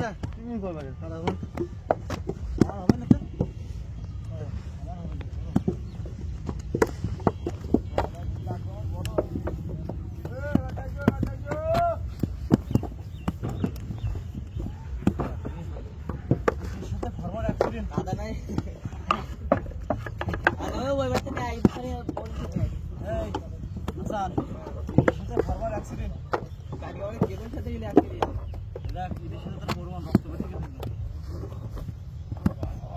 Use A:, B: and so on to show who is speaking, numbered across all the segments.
A: না তুমি করবে সারাক্ষণ
B: দাদা নাই ওই বাড়িতে নাই
A: ফরওয়ার্ড অ্যাক্সিডেন্ট
B: গাড়ি অনেক কেবল সাথে গেলে অ্যাক্সিডেন্ট
A: দেখ এদের সাথে তোর পরিমাণ রক্ত বেশি কিন্তু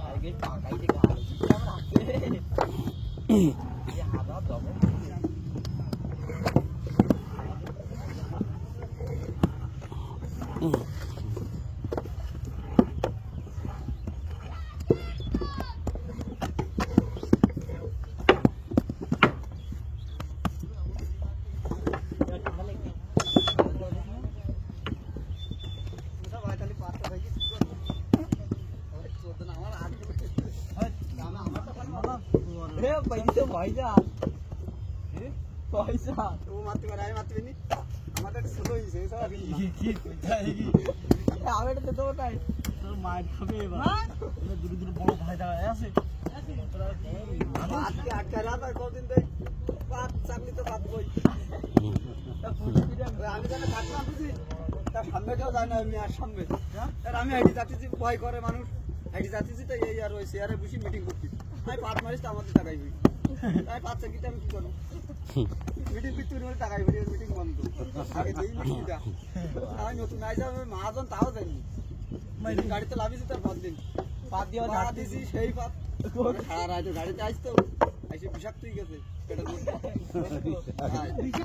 B: আগে টাকাইতে গাড়ি আমরা হাতে এই হাদা দমে पैसे पैसा पैसा
A: ও মারতে পারে আমি মারতে পারিনি আমার একটা ছোট হয়েছে সব
B: আমি এটা তো ওটাই
A: তোর মার খাবে এবার দূরে দূরে বড় ভাই দাঁড়ায় আছে আজকে আটকা রাত আর কদিন দেখ পাঁচ চাকরি তো পাত বই আমি জানি থাকলাম বুঝি তার সামনে কেউ যায় না আমি আর সামনে আর আমি আইডি যাচ্ছি ভয় করে মানুষ আইডি যাচ্ছি তাই এই আর ওই চেয়ারে বসে মিটিং করছি আমি পাত মারিস তো আমাদের টাকাই হই তাই পাঁচ চাকরিতে আমি কি করবো মিটিং পিছু টাকাই হই মিটিং বন্ধ আগে দিই মিটিংটা আমি নতুন আইসা আমি মহাজন তাও জানি গাড়িতে লাভিয়েছি তার 5 দিন
B: বাদ দিয়ে
A: দিয়েছি সেই পাত সারা রাত গাড়িতে আসতো এসে বিষাক্ত হয়ে গেছে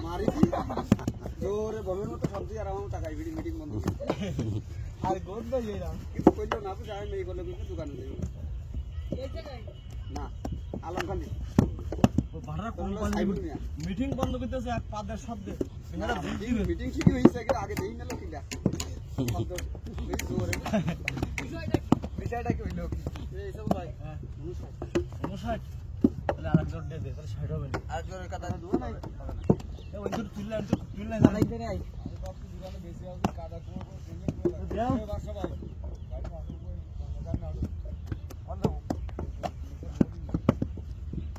A: মারিছি জোরে বমের মতো সবজি আর আমার টাকাই ভিড়ি মিটিং বন্ধ
B: আর গন্ধ এরাম
A: কিছু করলেও না বুঝে আমি মেয়ে করলে কিন্তু দোকানে যাই না আলম খান
B: ভাড়া কোম্পানি মিটিং বন্ধ করতেছে এক পাদের শব্দে
A: মিটিং ঠিক হয়েছে আগে দেই না লোকিটা বিষয়টা কি হইল এইসব ভাই
B: 59 তাহলে আরেকজন দে দে তাহলে 60 হবে
A: আরেকজনের কথা দেবো না
B: ওই দূর তুললে জানাই দে নাই
A: আমি বাপ দোকানে বেশি আছে কাদা করব
B: দাও
A: বাসা ভাই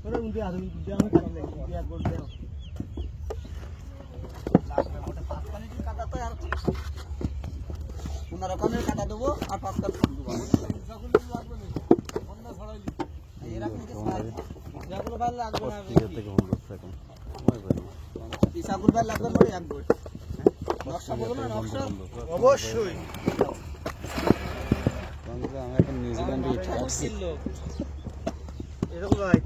B: তোরে উন্দি আসুন আমি কাটা দেই এক গোল দাও
A: লাগবে মোটা 5 পানির কাদা তো আর 15 রকমের কাদা দেবো আর 5 কাপ ফুল দেবো যখন লাগবে না বন্ধ ছড়াইলি এরকম কি
B: যেগুলো ভালো লাগবে না
C: থেকে বন্ধ থাকুন সময় পাই
A: এই সাগুর ভাই লাগবে পরে এক বই নকশা বলো না নকশা অবশ্যই
C: আমি এখন নিউজিল্যান্ডে
B: এরকম ভাই